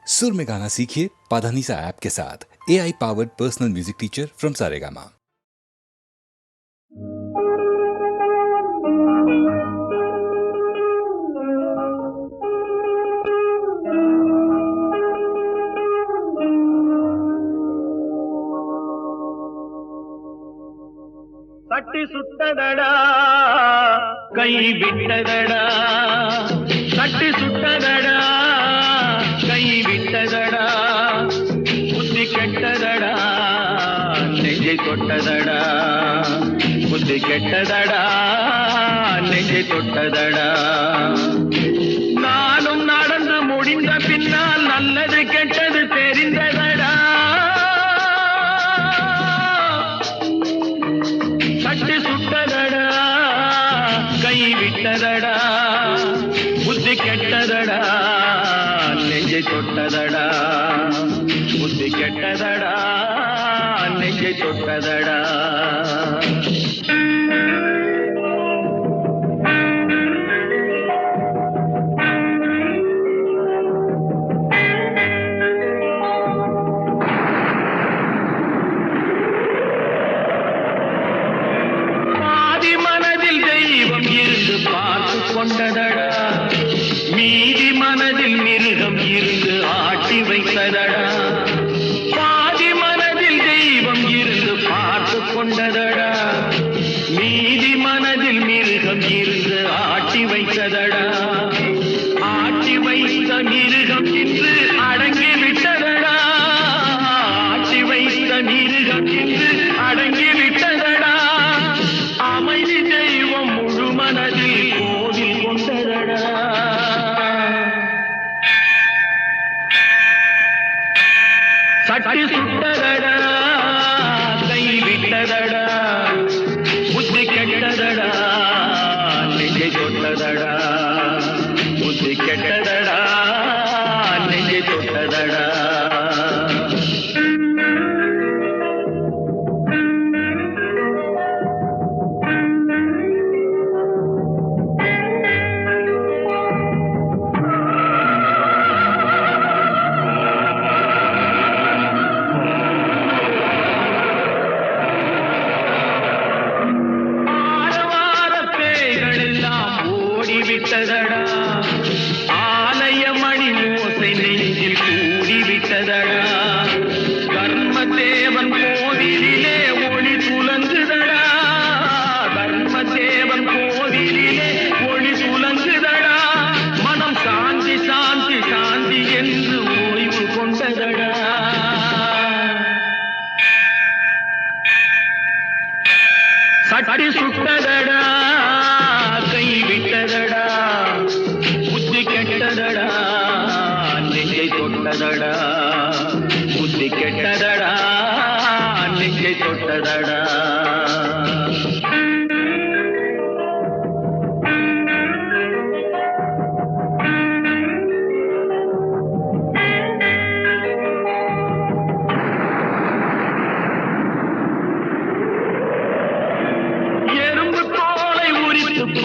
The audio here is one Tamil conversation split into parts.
सुर में गाना सीखिए पाधानीसा ऐप के साथ। AI powered personal music teacher from Saregama. கட்டி சுட்டதடா கை விட்டதடா, கட்டி சுட்டதடா கை விட்டதடா, புத்தி கெட்டதடா நெஞ்சை தொட்டதடா, புத்தி கெட்டதடா நெஞ்சை தொட்டதடா. நானும் நடந்து முடிந்த பின்னால் நல்லது கெட்டது தெரிந்ததடா. கட்டி சுட்டதடா கை விட்டதடா, புத்தி கெட்டதடா நெஞ்சை தொட்டதடா, புத்தி கெட்டதடா நெஞ்சை தொட்டதடா. கொண்டதடா மீதி மனதில் மிருகம் இருந்து ஆட்டி வைத்ததடா, பாதி மனதில் தெய்வம் இருந்து பார்த்து கொண்டதடா, மீதி மனதில் மிருகம் இருந்து ஆட்டி வைத்ததடா. ஆட்டி வைத்த மிருகம் இன்று அடங்கி விட்டதடா, ஆட்டி வைத்த மிருகம் இன்று அடங்கி விட்டதடா. அமைதி தெய்வம் முழு மனதில் கோவில் கொண்டதடா. சட்டி சுட்டதடா கை விட்டதடா, புத்தி கெட்டதடா நெஞ்சை தொட்டதடா, புத்தி கெட்டதடா நெஞ்சை தொட்டதடா. விட்டதடா ஆலய மணி ஓசை நெஞ்சில் கூடிவிட்டதடா, கர்மதேவன் கோவிலிலே ஒளி துலங்குதடா, கர்மதேவன் கோவிலிலே ஒளி துலங்குதடா. மனம் சாந்தி சாந்தி சாந்தி என்று ஓய்வு கொண்டதடா. சட்டி சுட்டதடா கை விட்டதடா, புத்தி கெட்டதடா நெஞ்சை தொட்டதடா, புத்தி கெட்டதடா நெஞ்சை தொட்டதடா.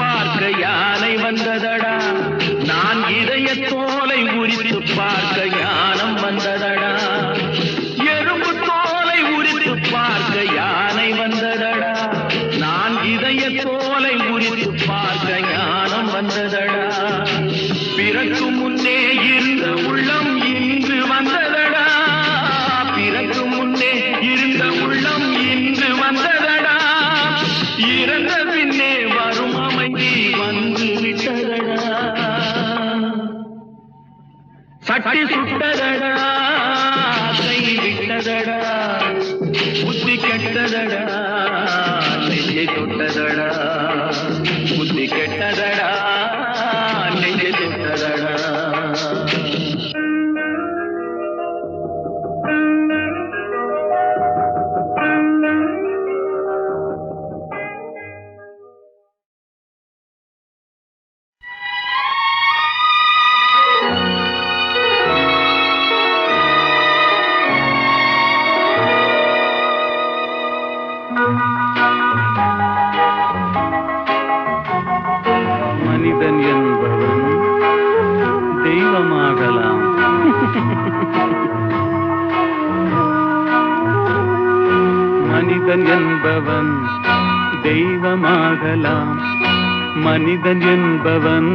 பார்க்க யானை வந்ததடா, நான் இதய தோலை உரித்து பார்க்க ஞானம் வந்ததடா. எறும்பு தோலை உரித்து பார்க்க யானை வந்ததடா, நான் இதய தோலை உரித்து பார்க்க ஞானம் வந்ததடா. பிறக்கு முன்னே இருந்த உள்ளம் இன்று வந்ததடா, பிறக்கு முன்னே இருந்த உள்ளம் இன்று வந்ததடா. இறந்த பின்னே வரும் அமைதி வந்து விட்டதடா. சட்டி சுட்டதடா கை விட்டதடா, புத்தி கெட்டதடா நெஞ்சை தொட்டதடா, புத்தி கெட்டதடா நெஞ்சை தொட்டதடா. மனிதன் என்பவன் தெய்வமாகலாம், மனிதன் என்பவன்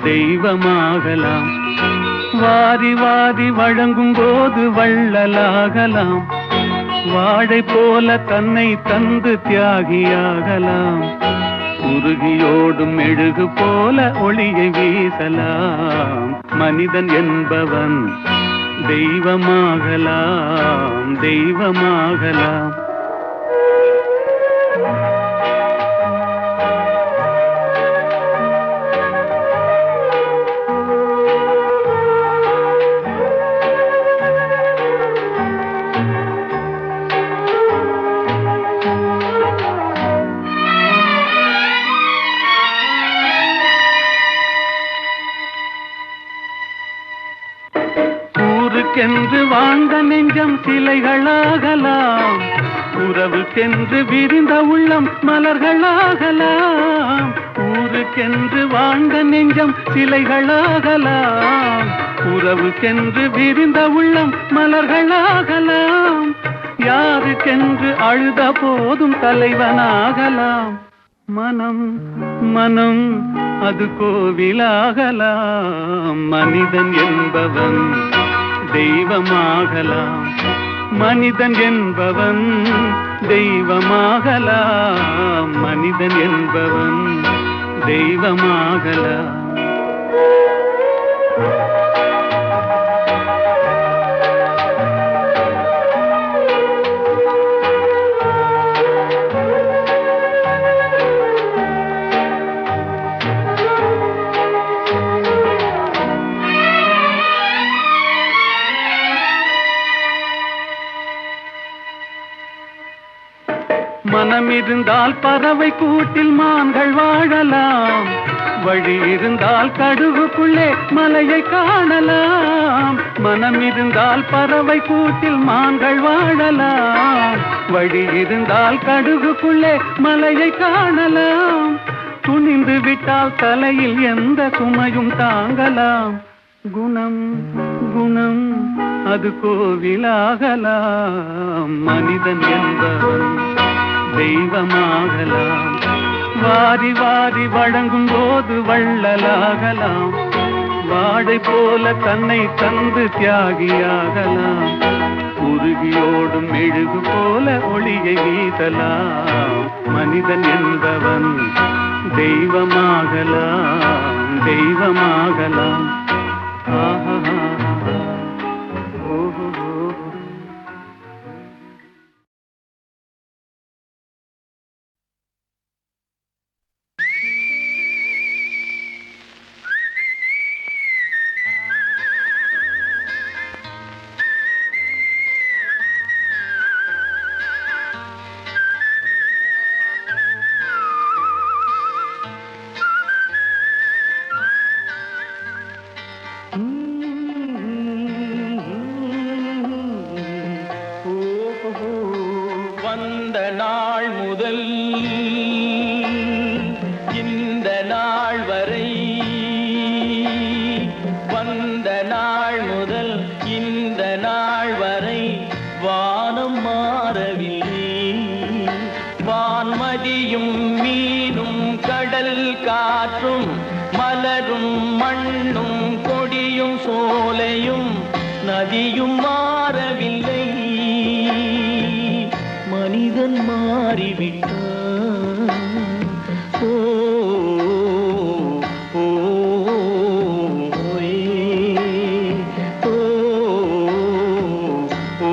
தெய்வமாகலாம். வாரி வாரி வழங்கும் போது வள்ளலாகலாம், வாழை போல தன்னை தந்து தியாகியாகலாம். உருகியோடும் மெழுகு போல ஒளியை வீசலாம். மனிதன் என்பவன் தெய்வமாகலாம், தெய்வமாகலாம். ஊருக்கென்று வாழ்ந்த நெஞ்சம் சிலைகளாகலாம், உறவுக்கென்று விரிந்த உள்ளம் மலர்களாகலாம். ஊருக்கென்று வாழ்ந்த நெஞ்சம் சிலைகளாகலாம், உறவுக்கென்று விரிந்த உள்ளம் மலர்களாகலாம். யாருக்கென்று அழுத போதும் தலைவனாகலாம். மனம் மனம் அது கோவிலாகலாம். மனிதன் என்பவன் தெய்வமாகலாம், மனிதன் என்பவன் தெய்வமாகலாம், மனிதன் என்பவன் தெய்வமாகலாம். மனம் இருந்தால் பறவை கூட்டில் மான்கள் வாழலாம், வழி இருந்தால் கடுகுக்குள்ளே மலையை காணலாம். மனம் இருந்தால் பறவை கூட்டில் மான்கள் வாழலாம், வழி இருந்தால் கடுகுக்குள்ளே மலையை காணலாம். துணிந்து விட்டால் தலையில் எந்த சுமையும் தாங்கலாம். குணம் குணம் அது கோவிலாகலாம். மனிதன் என்பவன் தெய்வமாகலாம், வாரி வாரி வழங்கும் போது வள்ளலாகலாம். வாழை போல தன்னை தந்து தியாகியாகலாம். உருகியோடும் மெழுகு போல ஒளியை வீசலாம். மனிதன் என்பவன் தெய்வமாகலாம், தெய்வமாகலாம். ஆஹா ஓஹோ. வந்த நாள் முதல் இந்த நாள் வரை, வந்த நாள் முதல் இந்த நாள் வரை வானம் மாறவில்லை. வான்மதியும் மீனும் கடல் காற்றும் மலரும் மண்ணும் கொடியும் சோலையும் நதியும் மாறவில்லை. மனிதன் மாறிவிட்டான். ஓ ஓ ஓ ஓ.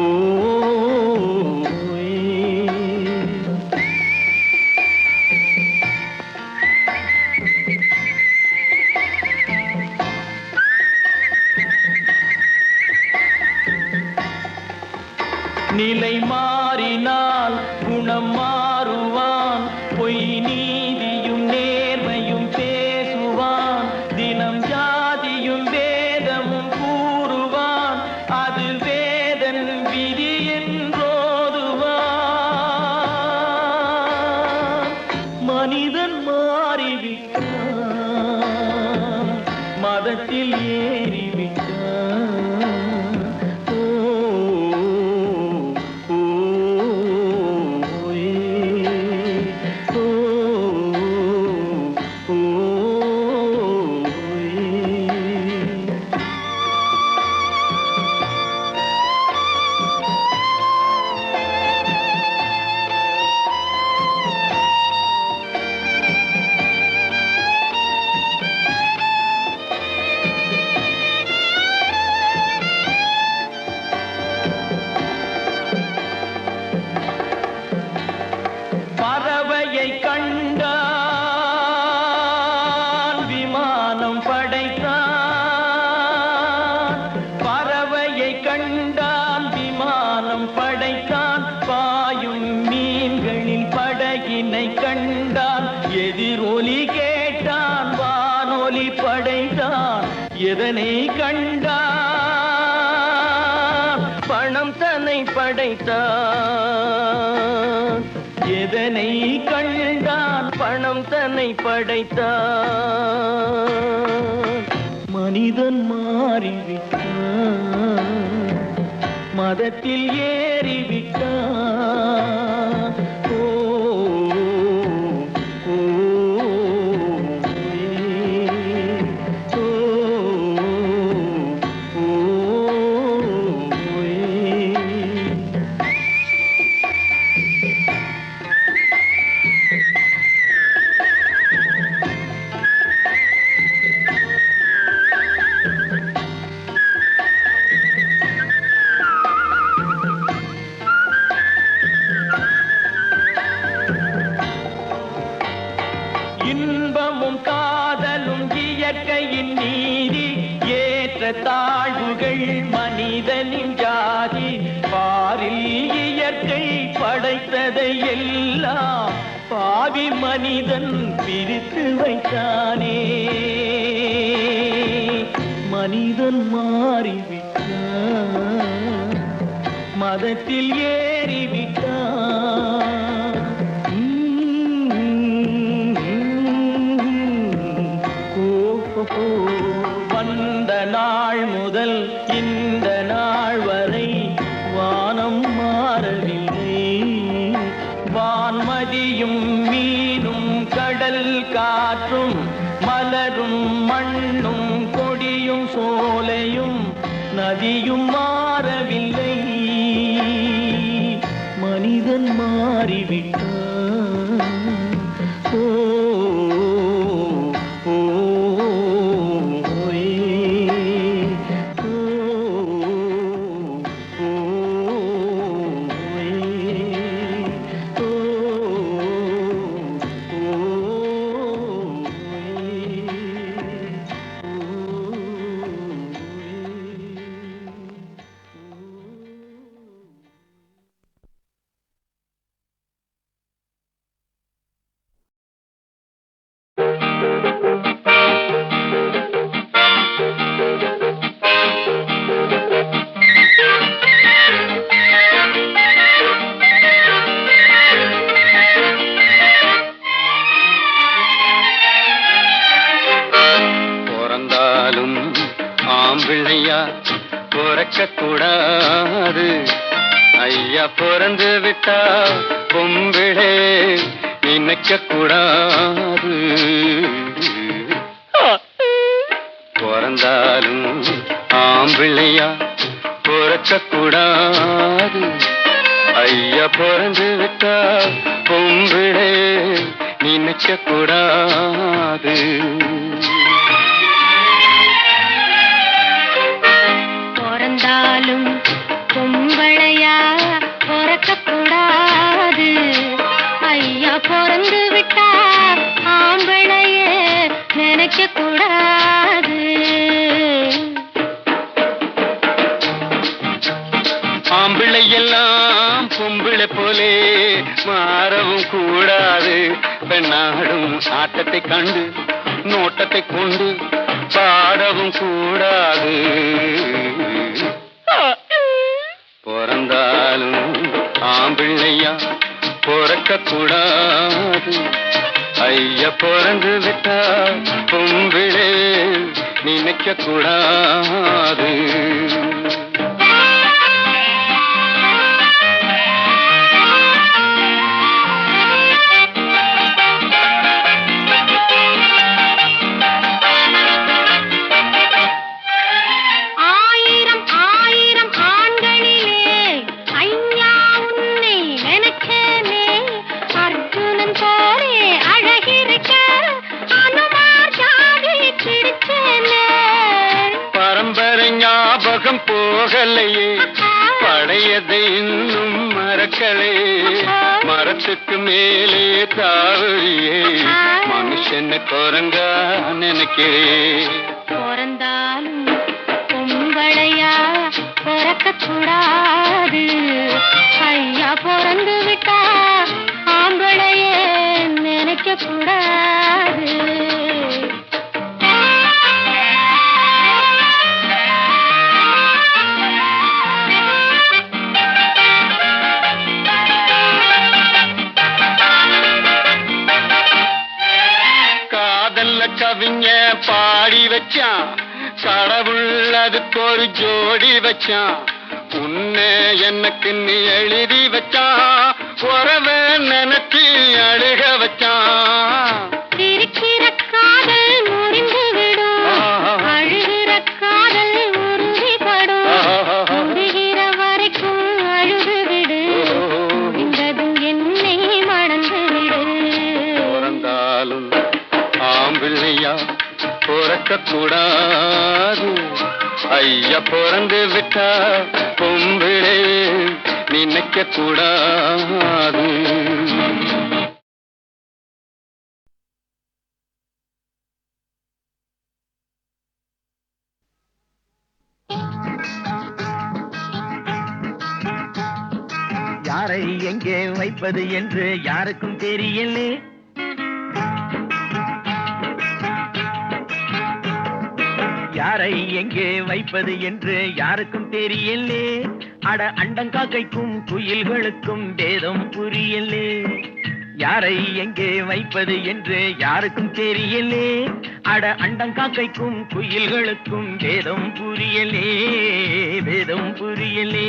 நிலை மாறினால் குணம் மாறுவான், பொய் நீதியும் நேர்மையும் பேசுவான். தினம் ஜாதியும் வேதமும் கூறுவான், அது வேதன் விதி என்றோதுவான். மனிதன் மாறிவிட்டான், மதத்தில் ஏறிவிட்டான். ஓ ஓ பணம் தன்னை படைத்தான். எதனை கண்டான் பணம் தன்னை படைத்தான். மனிதன் மாறிவிட்டான், மதத்தில் ஏறிவிட்டான். ஓ ஓ, ஓ, ஓ, இன்பமும் காதலும் இயற்கையின் நீதி. ஏற்ற தாழ்வுகள் மனிதனின் ஜாதி. பாரில் இயற்கை படைத்ததை எல்லாம் பாவி மனிதன் பிரித்து வைத்தானே. மனிதன் மாறிவிட்டான், மதத்தில் ஏறிவிட்டான். வந்த நாள் முதல் இந்த நாள் வரை வானம் மாறவில்லை. வான்மதியும் மீனும் கடல் காற்றும் மலரும் மண்ணும் கொடியும் சோலையும் நதியும் மாறவில்லை. மனிதன் மாறிவிட்டான். ஓ ஓ, கூடாது ஐயா பிறந்து விட்டா பொம்பிளே நினைக்க கூடாது. பிறந்தாலும் ஆம்பிள்ளையா பிறக்க கூடாது ஐயா பிறந்து விட்டா பொம்பிளே நினைக்க கூடாது. பிறந்தாலும் பொம்பளையா பிறக்க கூடாது ஐயா பிறந்து விட்டா ஆம்பளையே நினைக்க கூடாது. ஆம்பிள்ளை எல்லாம் பொம்பிளை போலே மாறவும் கூடாது. பெண்ணாடும் ஆட்டத்தை கண்டு நோட்டத்தை கொண்டு பாடவும் கூடாது. பிறந்தாலும் ஆம்பிள்ளையா பிறக்க கூடாது ஐயா பிறந்து விட்டா பொம்பிளே நினைக்க கூடாது. போகலையே பழையதை இன்னும் மறக்கலே மரத்துக்கு மேலே தாவழியே மனுஷன் குரங்கா நினைக்கிறேன். பிறந்தாலும் பொம்பளையா பிறக்க கூடாது ஐயா பிறந்து விட்டா ஆம்பளையே நினைக்க கூடாது. பாடி வச்சான் கடவுள் அதுக்கு ஒரு ஜோடி வச்சான் உன்னை எனக்கு நீ எழுதி வச்சான் உறவ நினைச்சு அழுக வச்சான் இருக்கிற காதல் முறிந்து விடும் அழுகிற காதல் உறுதிப்படும் முடிகிற வரைக்கும் அழுது விடு முடிந்ததும் என்னை மணந்து விடு பிறந்தாலும் ஆம்பிள்ளையா பிறக்க கூடாது ஐயா பிறந்து விட்டா பொம்பிளே நினைக்க கூடாது யாரை எங்கே வைப்பது என்று யாருக்கும் தெரியலே யாரை எங்கே வைப்பது என்று யாருக்கும் தெரியலே அட அண்டங்காக்கைக்கும் குயில்களுக்கும் பேதம் புரியலே யாரை எங்கே வைப்பது என்று யாருக்கும் தெரியலே அட அண்டங்காக்கைக்கும் குயில்களுக்கும் பேதம் புரியலே பேதம் புரியலே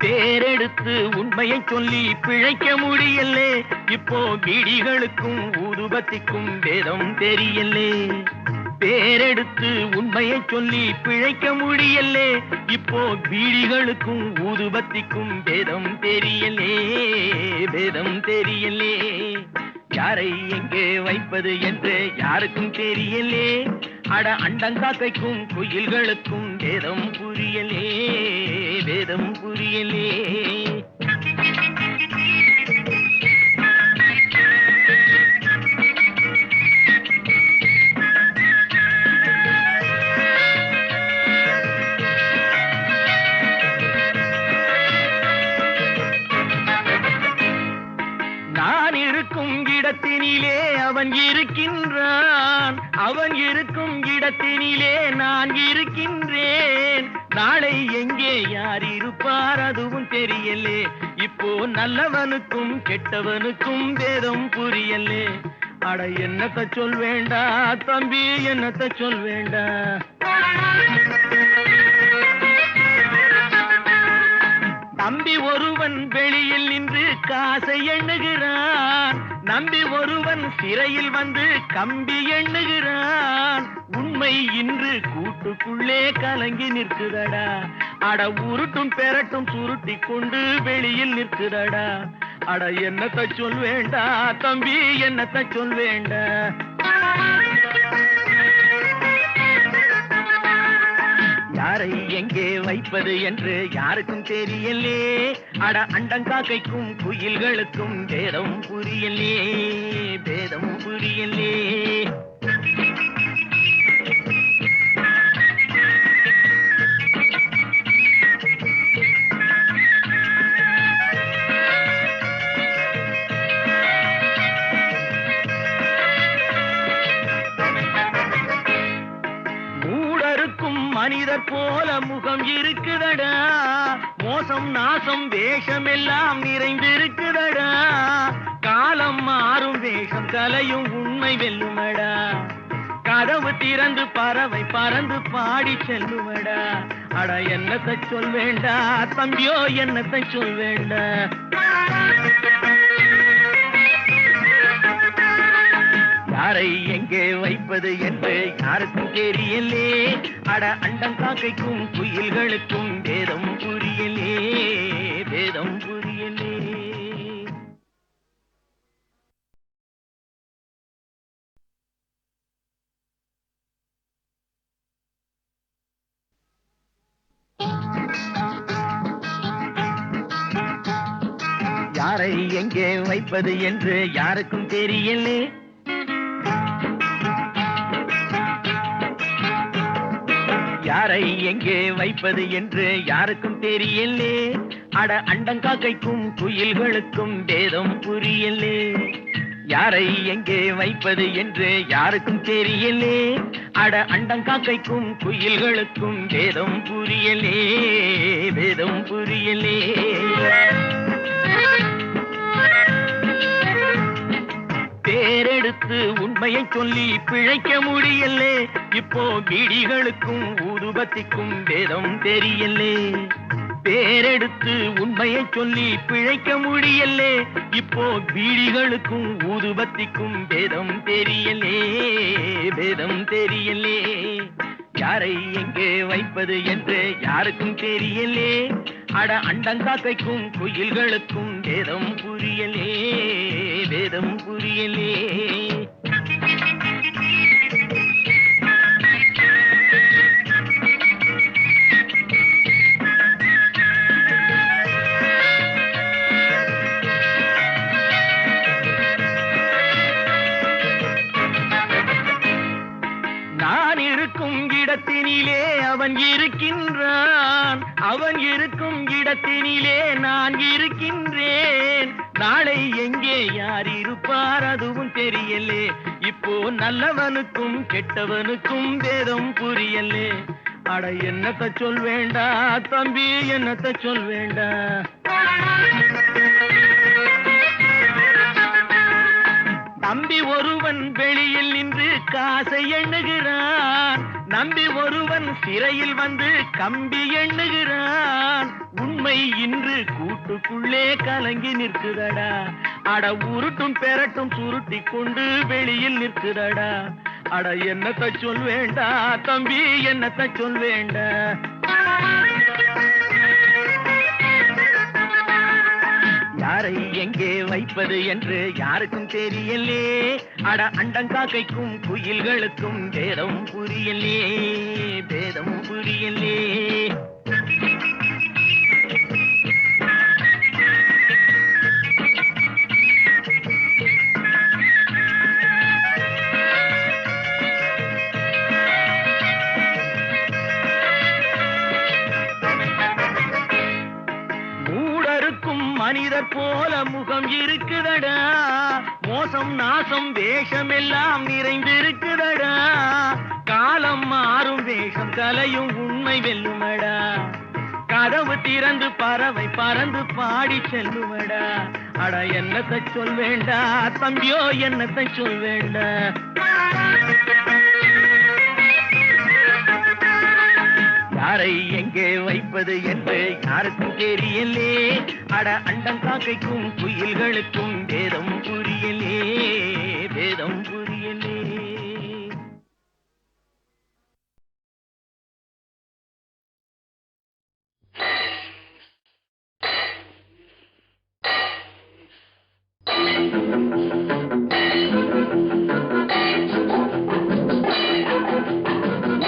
பேரெடுத்து உண்மையை சொல்லி பிழைக்க முடியலே இப்போ பீடிகளுக்கும் ஊதுபத்திக்கும் பேதம் தெரியலே பேரெடுத்து உண்மையை சொல்லி பிழைக்க முடியலே இப்போ பீடிகளுக்கும் ஊதுபத்திக்கும் பேதம் தெரியலே பேதம் தெரியலே யாரை எங்கே வைப்பது என்று யாருக்கும் தெரியலே அட அண்டங்காக்கைக்கும் குயில்களுக்கும் பேதம் புரியலே வேதம் புரியலே நான் இருக்கும் இடத்தினிலே அவன் இருக்கின்றான் அவன் இருக்கும் இடத்தினிலே நான் இருக்கின்றேன் நாளை எங்கே யார் இருப்பார் அதுவும் தெரியலே இப்போ நல்லவனுக்கும் கெட்டவனுக்கும் பேதம் புரியலே அட என்னத்த சொல் வேண்டா தம்பி என்னத்த சொல் வேண்டா நம்பி ஒருவன் வெளியில் நின்று காசை எண்ணுகிறான் நம்பி ஒருவன் சிறையில் வந்து கம்பி எண்ணுகிறான் உண்மை இன்று கூட்டுக்குள்ளே கலங்கி நிற்குதடா அட உருட்டும் பெரட்டும் சுருட்டி கொண்டு வெளியில் நிற்குதடா அட என்னத்த சொல் வேண்டா தம்பி என்னத்த சொல் வேண்டா யாரை எங்கே வைப்பது என்று யாருக்கும் தெரியலே அட அண்டங்காக்கைக்கும் குயில்களுக்கும் பேதம் புரியலே பேதம் புரியலே மனிதர் போல முகம் இருக்குதடா மோசம் நாசம் வேஷம் எல்லாம் நிறைந்திருக்குதடா காலம் மாறும் வேஷம் கலையும் உண்மை வெல்லுமடா கதவு திறந்து பறவை பறந்து பாடி செல்லுமடா அட என்னத்தை சொல் வேண்டா தம்பியோ என்னத்தை சொல் வேண்டா யாரை எங்கே வைப்பது என்று யாருக்கும் தெரியலே அட அண்டங்காக்கைக்கும் குயில்களுக்கும் பேதம் புரியலே பேதம் புரியலே யாரை எங்கே வைப்பது என்று யாருக்கும் தெரியலே யாரை எங்கே வைப்பது என்று யாருக்கும் தெரியலே அட அண்டங்காக்கைக்கும் குயில்களுக்கும் பேதம் புரியலே யாரை எங்கே வைப்பது என்று யாருக்கும் தெரியலே அட அண்டங்காக்கைக்கும் குயில்களுக்கும் பேதம் புரியலே பேதம் புரியலே பேரெடுத்து உண்மையை சொல்லி பிழைக்க முடியலே. இப்போ பீடிகளுக்கும் ஊதுபத்திக்கும் வேதம் தெரியலே. பேரெடுத்து உண்மையை சொல்லி பிழைக்க முடியலே. இப்போ பீடிகளுக்கும் ஊதுபத்திக்கும் வேதம் தெரியலே, வேதம் தெரியலே. யாரை எங்கே வைப்பது என்று யாருக்கும் தெரியலே. அட அண்டங்காக்கைக்கும் குயில்களுக்கும் வேதம் புரியலே, வேதம் புரியலே. நான் இருக்கும் இடத்தினிலே அவன் இருக்கின்றான், அவன் இருக்கும் இடத்தினிலே நான் இருக்கின்றேன். நாளை எங்கே யார் இருப்பார் அதுவும் தெரியலே. இப்போ நல்லவனுக்கும் கெட்டவனுக்கும் வேதம் புரியலே. அட என்னத்த சொல் வேண்டா தம்பி, என்னத்த சொல் வேண்டா. நம்பி ஒருவன் வெளியில் நின்று காசை எண்ணுகிறான், நம்பி ஒருவன் சிறையில் வந்து கம்பி எண்ணுகிறான். உண்மை இன்று கூட்டுக்குள்ளே கலங்கி நிற்குதடா. அட உருட்டும் பெரட்டும் சுருட்டி கொண்டு வெளியில் நிற்குதடா. அட என்னத்த சொல் வேண்டா தம்பி, என்னத்த சொல் வேண்டா. யாரை எங்கே வைப்பது என்று யாருக்கும் தெரியலே. அட அண்டங்காக்கைக்கும் குயில்களுக்கும் வேதம் புரியலே, வேதம் புரியலே. மனிதர் போல முகம் இருக்குதடா. மோசம் நாசம் வேஷம் எல்லாம் நிறைந்திருக்குதடா. காலம் மாறும் வேஷம் கலையும் உண்மை வெல்லுமடா. கதவு திறந்து பறவை பறந்து பாடி செல்லுமடா. அட என்னத்தை சொல் வேண்டா தம்பியோ, என்னத்தை சொல் வேண்டா. யாரை எங்கே வைப்பது என்று யாருக்கும் தெரியலே. அட அண்டங்காக்கைக்கும் குயில்களுக்கும் வேதம் புரியலே, வேதம் புரியலே.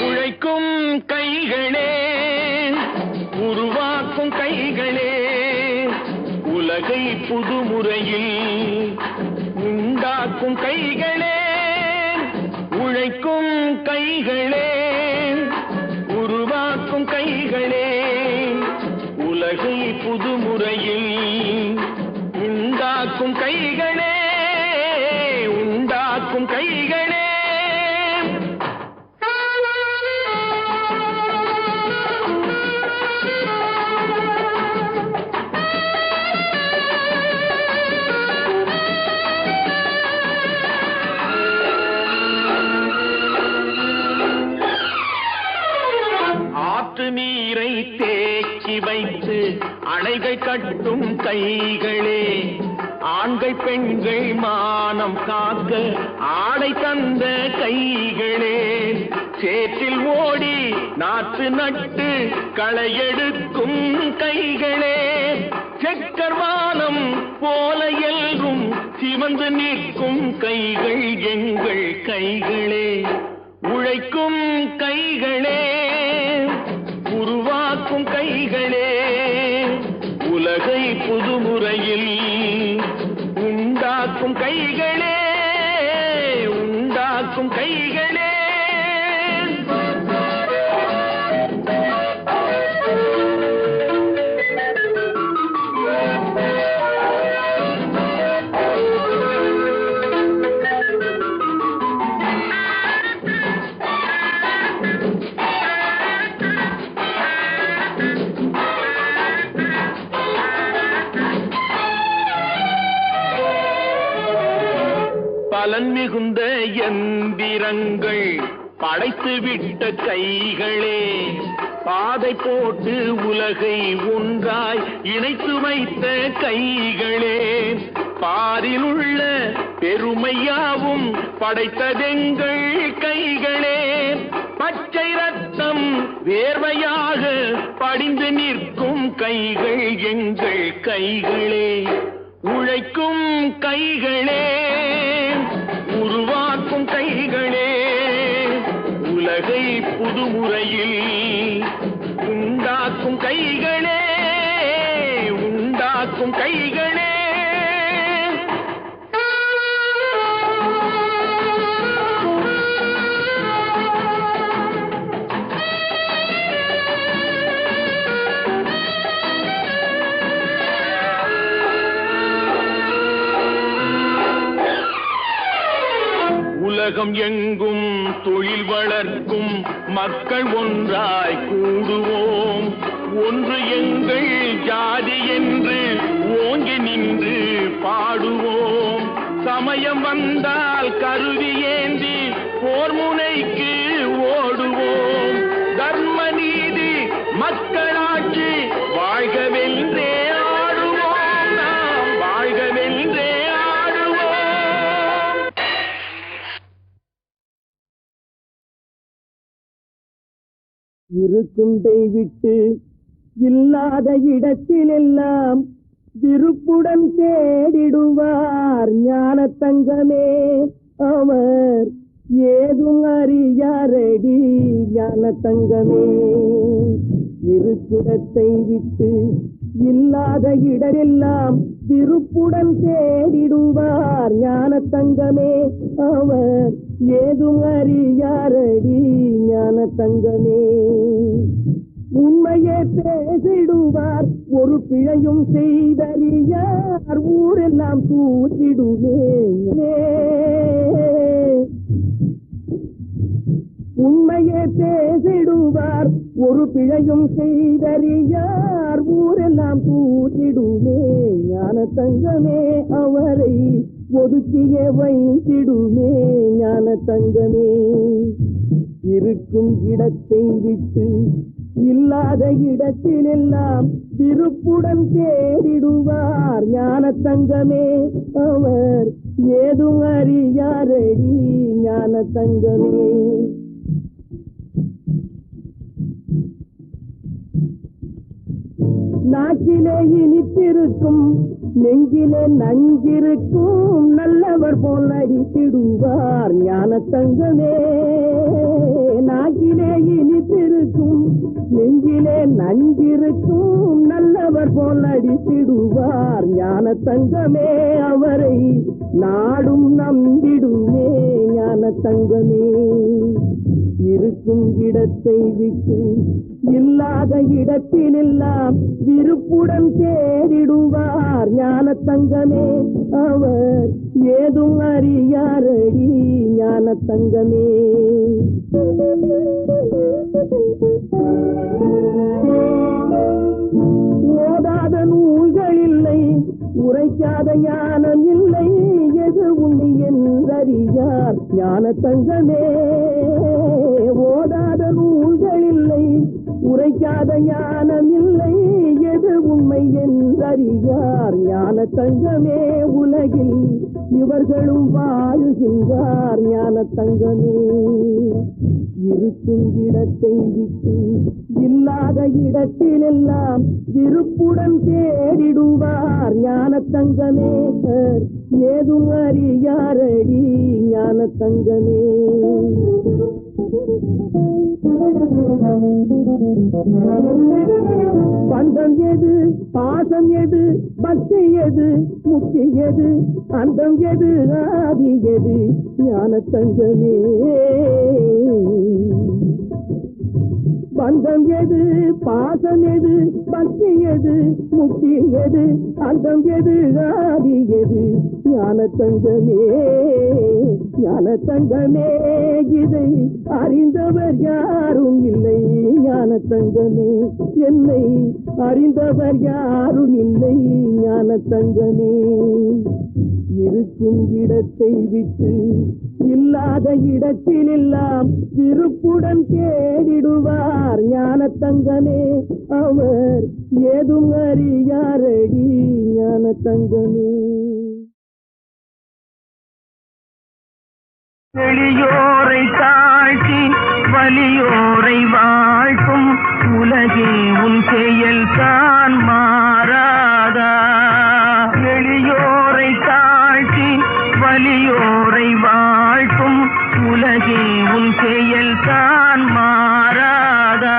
உழைக்கும் கைகளே, உருவாக்கும் கைகளே, உலகை புதுமுறையில் உண்டாக்கும் கைகளே. உழைக்கும் கைகளே, உருவாக்கும் கைகளே, உலகை புதுமுறையில் உண்டாக்கும் கைகளே, உண்டாக்கும் கைகளே. நீரை தேக்கி வைத்து அணைகள் கட்டும் கைகளே, ஆண்கள் பெண்கள் மானம் காக்க ஆடை தந்த கைகளே. சேற்றில் ஓடி நாற்று நட்டு களையெடுக்கும் கைகளே. செக்கர்வானம் போல எல்லும் சிவந்து நிற்கும் கைகள் எங்கள் கைகளே. உழைக்கும் கைகளே, உருவாக்கும் கைகளே, உலகை புதுமுறையில் உண்டாக்கும் கைகளே, உண்டாக்கும் கைகளே. மிகுந்த எந்திரங்கள் படைத்து விட்ட கைகளே, பாதை போட்டு உலகை ஒன்றாய் இணைத்து வைத்த கைகளே, பாரில் உள்ள பெருமையாவும் படைத்ததெங்கள் கைகளே, பச்சை ரத்தம் வேர்வையாக படிந்து நிற்கும் கைகள் எங்கள் கைகளே, உழைக்கும் கைகளே, உருவாக்கும் கைகளே, உலகை புதுமுறையில் உண்டாக்கும் கைகளே, உண்டாக்கும் கைகளே. உலகம் எங்கும் தொழில் வளர்க்கும் மக்கள் ஒன்றாய் கூடுவோம், ஒன்று எங்கள் ஜாதி என்று ஓங்கி நின்று பாடுவோம், சமயம் வந்தால் கருவி ஏந்தி போர் முனைக்கு ஓடுவோம், தர்ம நீதி மக்களாட்சி வாழ்கவென்றே ஆடுவோம், நாம் வாழ்கவென்றே ஆடுவோம். இருக்குண்டை விட்டு இல்லாத இடத்திலெல்லாம் விருப்புடன் தேடிடுவார் ஞான தங்கமே, அவர் ஏதும் அறியாரடி ஞான தங்கமே. இருக்குடத்தை விட்டு இல்லாத இடரெல்லாம் விருப்புடன் தேடிடுவார் ஞான தங்கமே, அவர் ஏதும் அறியாரடி ஞான தங்கமே. உண்மையே பேசிடுவார், ஒரு பிழையும் செய்தறியார், ஊரெல்லாம் தூற்றிடுவே. உண்மையே பேசிடுவார், ஒரு பிழையும் செய்தறியார், ஊரெல்லாம் தூற்றிடுமே ஞான தங்கமே, அவரை ஒதுக்கியே வைத்திடுமே ஞான தங்கமே. இருக்கும் இடத்தை விட்டு இல்லாத இடத்திலெல்லாம் விருப்புடன் தேடிடுவார் ஞான தங்கமே, அவர் ஏதும் அறியாரடி ஞான தங்கமே. நாக்கிலே இனித்திருக்கும், நெஞ்சிலே நஞ்சிருக்கும், நல்லவர் போல் அடித்திடுவார் ஞான தங்கமே. நாக்கிலே இனித்திருக்கும், நெஞ்சிலே நஞ்சிருக்கும், நல்லவர் போல் அடித்திடுவார் ஞான தங்கமே, அவரை நாடும் நம்பிடுமே ஞான தங்கமே. இருக்கும் இடத்தை விட்டு இல்லாத இடத்திலெல்லாம் விருப்புடன் தேடிடுவார் ஞான தங்கமே, அவர் ஏதும் அறியாரடி ஞான தங்கமே. ஓதாத நூல்கள் இல்லை, உரைக்காத ஞானம் இல்லை, எது உண்மை என்றறியார் ஞான தங்கமே. ஓதாத நூல்கள் இல்லை, உரைக்காத ஞானம் இல்லை, எது உண்மை என்றறியார் ஞான தங்கமே. உலகில் இவர்களும் வாழுகின்றார் ஞான தங்கமே. இருக்கும் இடத்தை விட்டு இல்லாத இடத்திலெல்லாம் விருப்புடன் தேடிடுவார் ஞான தங்கமே, ஏதும் அறியாரடி ஞான தங்கமே. பந்தம் எது, பாசம் எது, பக்தி எது, முக்தி எது, அந்தம் எது, ஆதி எது ஞான தங்கமே. பந்தம் எது, பாசம் எது, பக்தி எது, முக்தி எது, அந்தம் எது, ஆதி எது ஞான தங்கமே. ஞான தங்கமே, இதை அறிந்தவர் யாரும் இல்லை ஞான தங்கமே, என்னை அறிந்தவர் யாரும் இல்லை ஞான தங்கமே. இருக்கும் இடத்தை விட்டு இல்லாத இடத்தில் எல்லாம் விருப்புடன் தேடிடுவார் ஞானத்தங்கமே. அவர் ஏதும் அறியாரடி ஞானத்தங்கமே. எளியோரை தாழ்த்தி வலியோரை வாழ்த்தும் உலகே உன் செயல் தான் மாறாதா. எளியோரை தாழ்த்தி வலியோரை வாழ்த்தும் உலகே உன் செயல் தான் மாறாதா.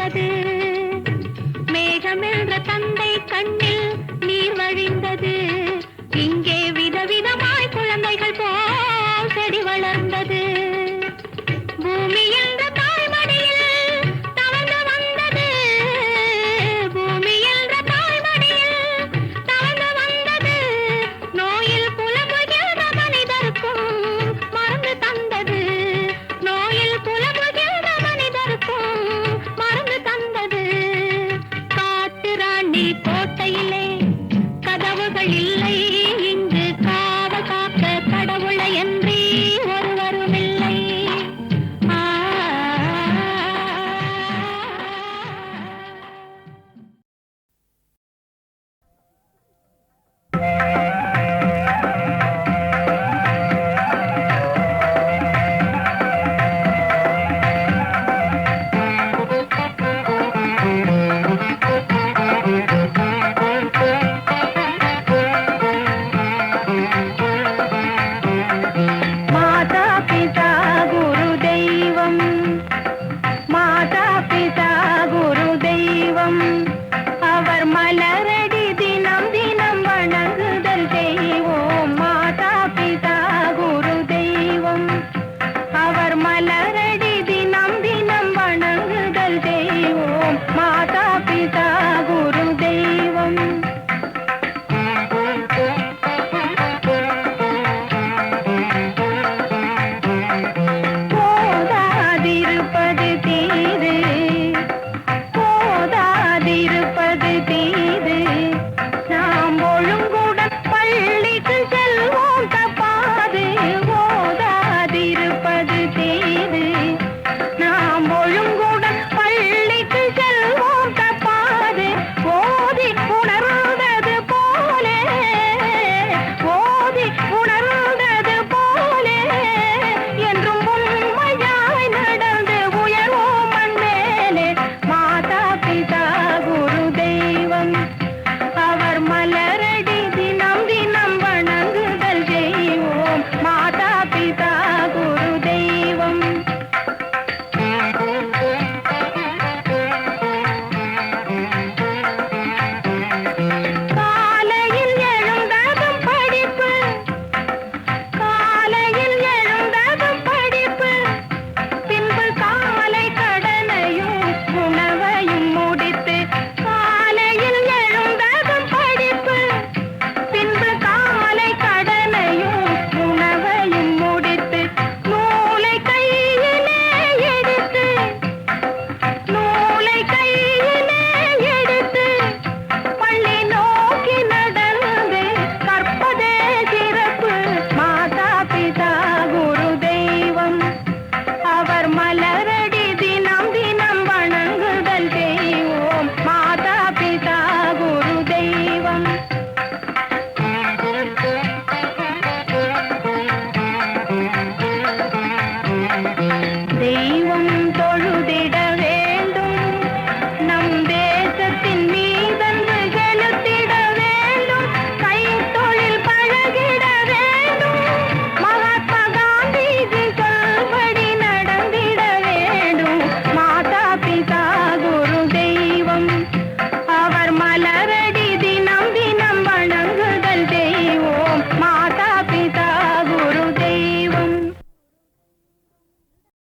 வந்தது மேகமென்ற தந்தை கண்ணில் நீர் வழிந்தது